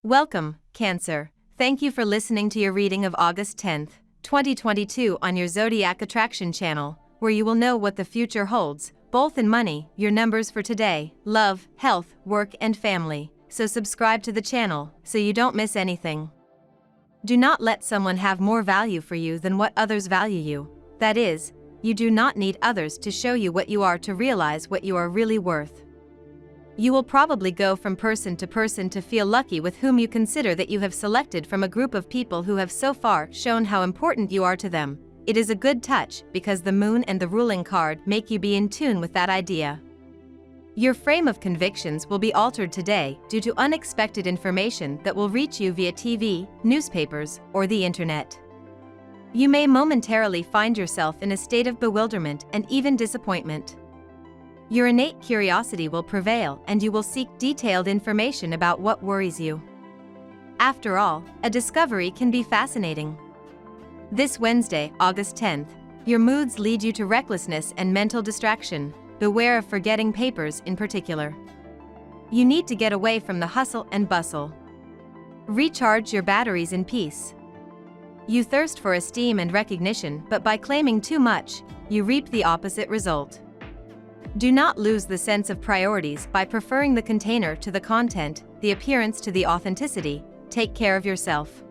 Welcome, Cancer. Thank you for listening to your reading of August 10th, 2022 on your Zodiac Attraction channel, where you will know what the future holds, both in money, your numbers for today, love, health, work and family. So subscribe to the channel so you don't miss anything. Do not let someone have more value for you than what others value you. That is, you do not need others to show you what you are to realize what you are really worth. You will probably go from person to feel lucky with whom you consider that you have selected from a group of people who have so far shown how important you are to them. It is a good touch because the moon and the ruling card make you be in tune with that idea. Your frame of convictions will be altered today due to unexpected information that will reach you via TV, newspapers, or the internet. You may momentarily find yourself in a state of bewilderment and even disappointment. Your innate curiosity will prevail and you will seek detailed information about what worries you. After all, a discovery can be fascinating. This Wednesday, August 10th, your moods lead you to recklessness and mental distraction. Beware of forgetting papers in particular. You need to get away from the hustle and bustle. Recharge your batteries in peace. You thirst for esteem and recognition, but by claiming too much, you reap the opposite result. Do not lose the sense of priorities by preferring the container to the content, the appearance to the authenticity. Take care of yourself.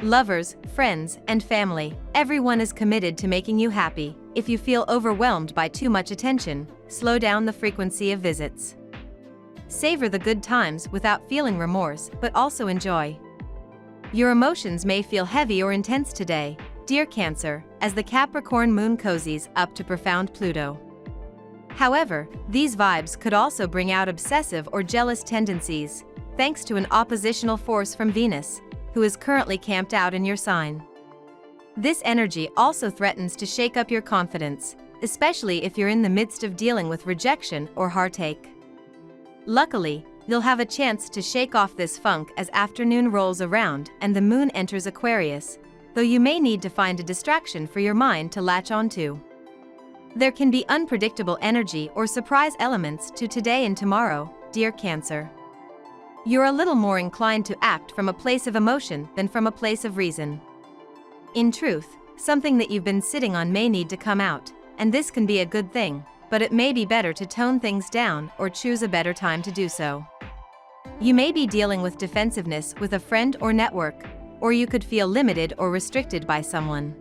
Lovers, friends, and family, everyone is committed to making you happy. If you feel overwhelmed by too much attention, slow down the frequency of visits. Savor the good times without feeling remorse, but also enjoy. Your emotions may feel heavy or intense today, dear Cancer, as the Capricorn moon cozies up to profound Pluto. However, these vibes could also bring out obsessive or jealous tendencies, thanks to an oppositional force from Venus, who is currently camped out in your sign. This energy also threatens to shake up your confidence, especially if you're in the midst of dealing with rejection or heartache. Luckily, you'll have a chance to shake off this funk as afternoon rolls around and the moon enters Aquarius, though you may need to find a distraction for your mind to latch onto. There can be unpredictable energy or surprise elements to today and tomorrow, dear Cancer. You're a little more inclined to act from a place of emotion than from a place of reason. In truth, something that you've been sitting on may need to come out, and this can be a good thing, but it may be better to tone things down or choose a better time to do so. You may be dealing with defensiveness with a friend or network, or you could feel limited or restricted by someone.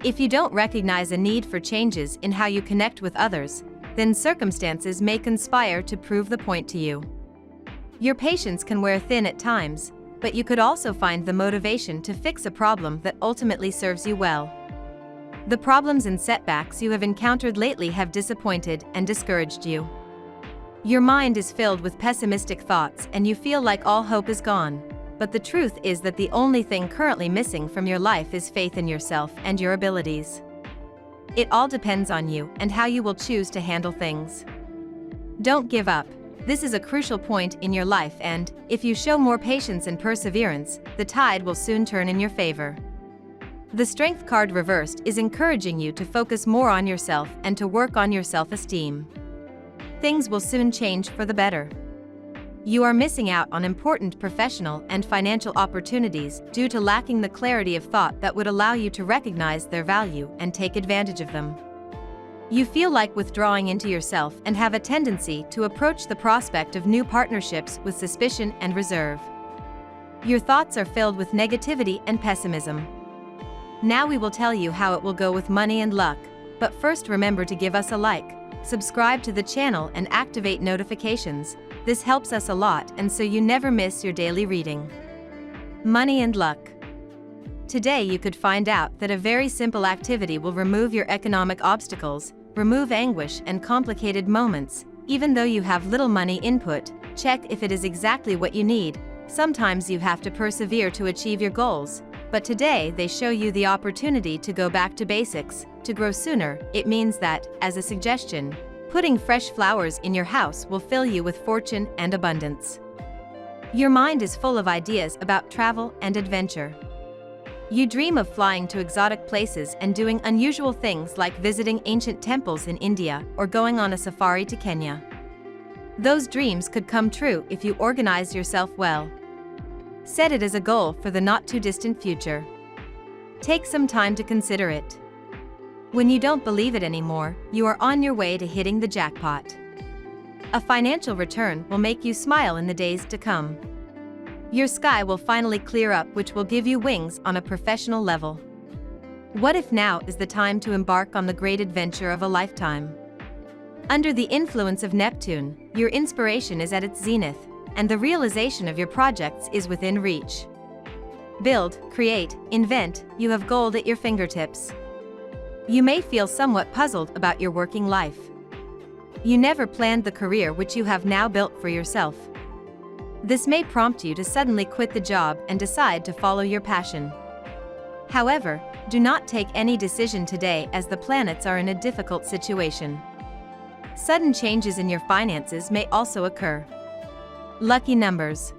If you don't recognize a need for changes in how you connect with others, then circumstances may conspire to prove the point to you. Your patience can wear thin at times, but you could also find the motivation to fix a problem that ultimately serves you well. The problems and setbacks you have encountered lately have disappointed and discouraged you. Your mind is filled with pessimistic thoughts and you feel like all hope is gone. But the truth is that the only thing currently missing from your life is faith in yourself and your abilities. It all depends on you and how you will choose to handle things. Don't give up. This is a crucial point in your life and, if you show more patience and perseverance, the tide will soon turn in your favor. The Strength card reversed is encouraging you to focus more on yourself and to work on your self-esteem. Things will soon change for the better. You are missing out on important professional and financial opportunities due to lacking the clarity of thought that would allow you to recognize their value and take advantage of them. You feel like withdrawing into yourself and have a tendency to approach the prospect of new partnerships with suspicion and reserve. Your thoughts are filled with negativity and pessimism. Now we will tell you how it will go with money and luck, but first remember to give us a like, subscribe to the channel and activate notifications. This helps us a lot and so you never miss your daily reading. Money and luck. Today you could find out that a very simple activity will remove your economic obstacles, remove anguish and complicated moments. Even though you have little money input, check if it is exactly what you need. Sometimes you have to persevere to achieve your goals, but today they show you the opportunity to go back to basics, to grow sooner. It means that, as a suggestion, putting fresh flowers in your house will fill you with fortune and abundance. Your mind is full of ideas about travel and adventure. You dream of flying to exotic places and doing unusual things like visiting ancient temples in India or going on a safari to Kenya. Those dreams could come true if you organize yourself well. Set it as a goal for the not-too-distant future. Take some time to consider it. When you don't believe it anymore, you are on your way to hitting the jackpot. A financial return will make you smile in the days to come. Your sky will finally clear up, which will give you wings on a professional level. What if now is the time to embark on the great adventure of a lifetime? Under the influence of Neptune, your inspiration is at its zenith, and the realization of your projects is within reach. Build, create, invent, you have gold at your fingertips. You may feel somewhat puzzled about your working life. You never planned the career which you have now built for yourself. This may prompt you to suddenly quit the job and decide to follow your passion. However, do not take any decision today as the planets are in a difficult situation. Sudden changes in your finances may also occur. Lucky numbers.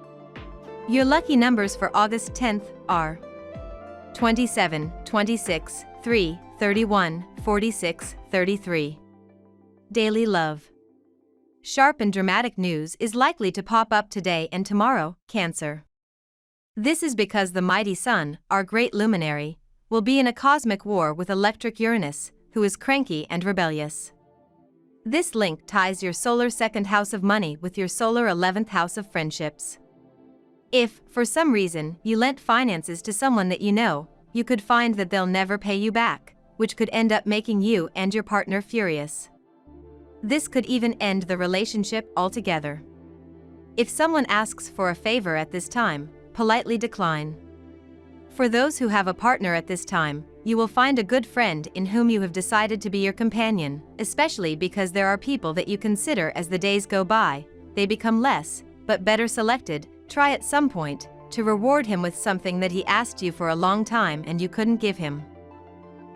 Your lucky numbers for August 10th are 27, 26, 3, 31, 46, 33. Daily love. Sharp and dramatic news is likely to pop up today and tomorrow, Cancer. This is because the mighty Sun, our great luminary, will be in a cosmic war with electric Uranus, who is cranky and rebellious. This link ties your solar second house of money with your solar 11th house of friendships. If, for some reason, you lent finances to someone that you know, you could find that they'll never pay you back, which could end up making you and your partner furious. This could even end the relationship altogether. If someone asks for a favor at this time, politely decline. For those who have a partner at this time, you will find a good friend in whom you have decided to be your companion, especially because there are people that you consider as the days go by, they become less, but better selected. Try at some point to reward him with something that he asked you for a long time and you couldn't give him.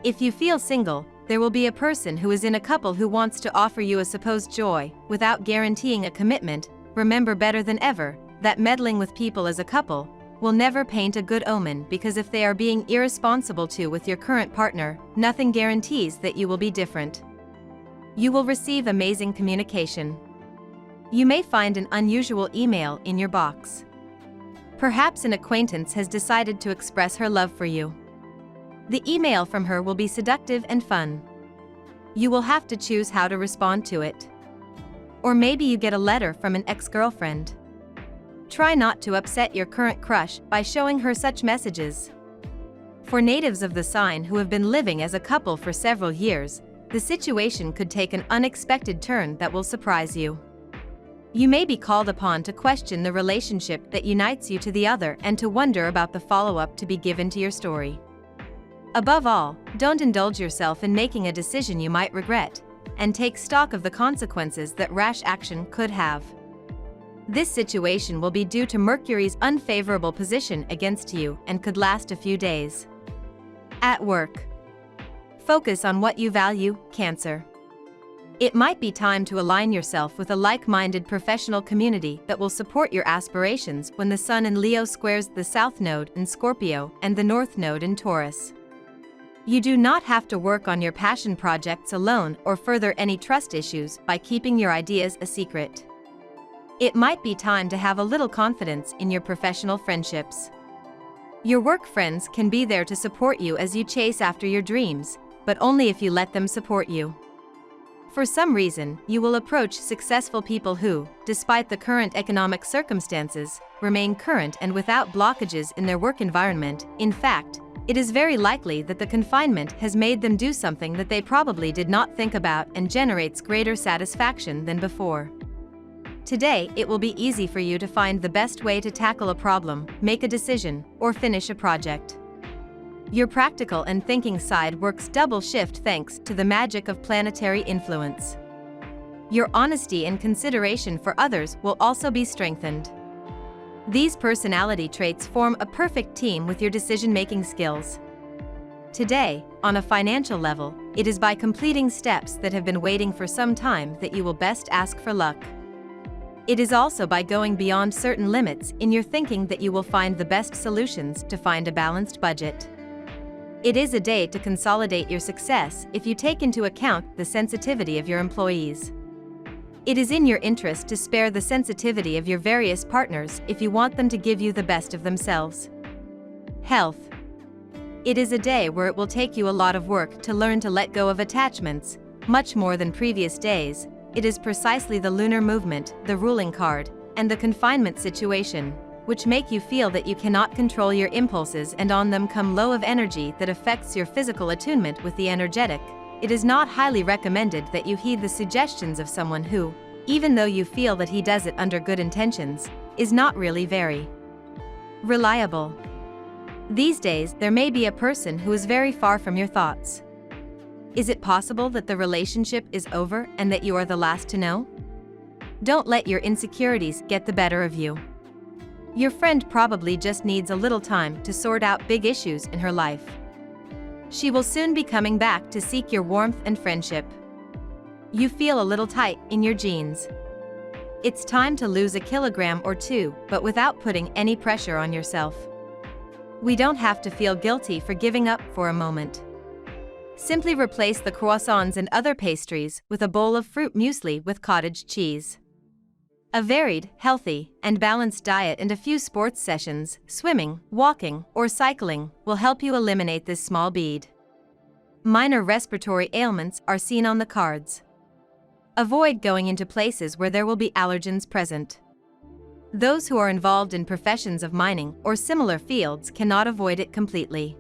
If you feel single, there will be a person who is in a couple who wants to offer you a supposed joy, without guaranteeing a commitment. Remember better than ever, that meddling with people as a couple will never paint a good omen, because if they are being irresponsible with your current partner, nothing guarantees that you will be different. You will receive amazing communication. You may find an unusual email in your box. Perhaps an acquaintance has decided to express her love for you. The email from her will be seductive and fun. You will have to choose how to respond to it. Or maybe you get a letter from an ex-girlfriend. Try not to upset your current crush by showing her such messages. For natives of the sign who have been living as a couple for several years, the situation could take an unexpected turn that will surprise you. You may be called upon to question the relationship that unites you to the other and to wonder about the follow-up to be given to your story. Above all, don't indulge yourself in making a decision you might regret, and take stock of the consequences that rash action could have. This situation will be due to Mercury's unfavorable position against you and could last a few days. At work. Focus on what you value, Cancer. It might be time to align yourself with a like-minded professional community that will support your aspirations when the Sun in Leo squares the South Node in Scorpio and the North Node in Taurus. You do not have to work on your passion projects alone or further any trust issues by keeping your ideas a secret. It might be time to have a little confidence in your professional friendships. Your work friends can be there to support you as you chase after your dreams, but only if you let them support you. For some reason, you will approach successful people who, despite the current economic circumstances, remain current and without blockages in their work environment. In fact, it is very likely that the confinement has made them do something that they probably did not think about and generates greater satisfaction than before. Today, it will be easy for you to find the best way to tackle a problem, make a decision, or finish a project. Your practical and thinking side works double shift thanks to the magic of planetary influence. Your honesty and consideration for others will also be strengthened. These personality traits form a perfect team with your decision-making skills. Today, on a financial level, it is by completing steps that have been waiting for some time that you will best ask for luck. It is also by going beyond certain limits in your thinking that you will find the best solutions to find a balanced budget. It is a day to consolidate your success if you take into account the sensitivity of your employees. It is in your interest to spare the sensitivity of your various partners if you want them to give you the best of themselves. Health. It is a day where it will take you a lot of work to learn to let go of attachments, much more than previous days. It is precisely the lunar movement, the ruling card, and the confinement situation, which make you feel that you cannot control your impulses, and on them come low of energy that affects your physical attunement with the energetic. It is not highly recommended that you heed the suggestions of someone who, even though you feel that he does it under good intentions, is not really very reliable. These days, there may be a person who is very far from your thoughts. Is it possible that the relationship is over and that you are the last to know? Don't let your insecurities get the better of you. Your friend probably just needs a little time to sort out big issues in her life. She will soon be coming back to seek your warmth and friendship. You feel a little tight in your jeans. It's time to lose a kilogram or two, but without putting any pressure on yourself. We don't have to feel guilty for giving up for a moment. Simply replace the croissants and other pastries with a bowl of fruit muesli with cottage cheese. A varied, healthy, and balanced diet and a few sports sessions, swimming, walking, or cycling, will help you eliminate this small bead. Minor respiratory ailments are seen on the cards. Avoid going into places where there will be allergens present. Those who are involved in professions of mining or similar fields cannot avoid it completely.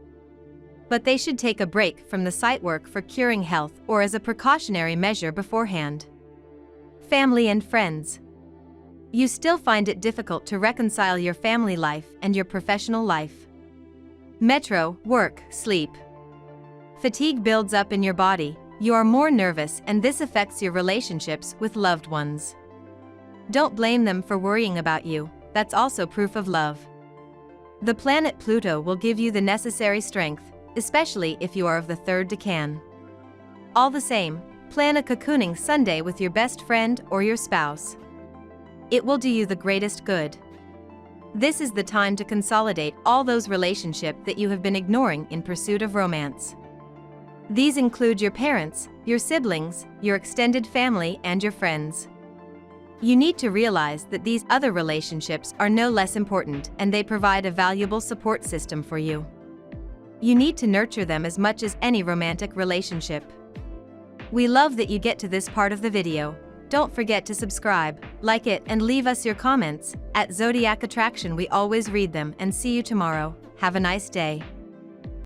But they should take a break from the site work for curing health or as a precautionary measure beforehand. Family and friends. You still find it difficult to reconcile your family life and your professional life. Metro, work, sleep. Fatigue builds up in your body, you are more nervous, and this affects your relationships with loved ones. Don't blame them for worrying about you, that's also proof of love. The planet Pluto will give you the necessary strength, especially if you are of the third decan. All the same, plan a cocooning Sunday with your best friend or your spouse. It will do you the greatest good. This is the time to consolidate all those relationships that you have been ignoring in pursuit of romance. These include your parents, your siblings, your extended family, and your friends. You need to realize that these other relationships are no less important, and they provide a valuable support system for you. You need to nurture them as much as any romantic relationship. We love that you get to this part of the video. Don't forget to subscribe, like it, and leave us your comments. At Zodiac Attraction, we always read them, and see you tomorrow. Have a nice day.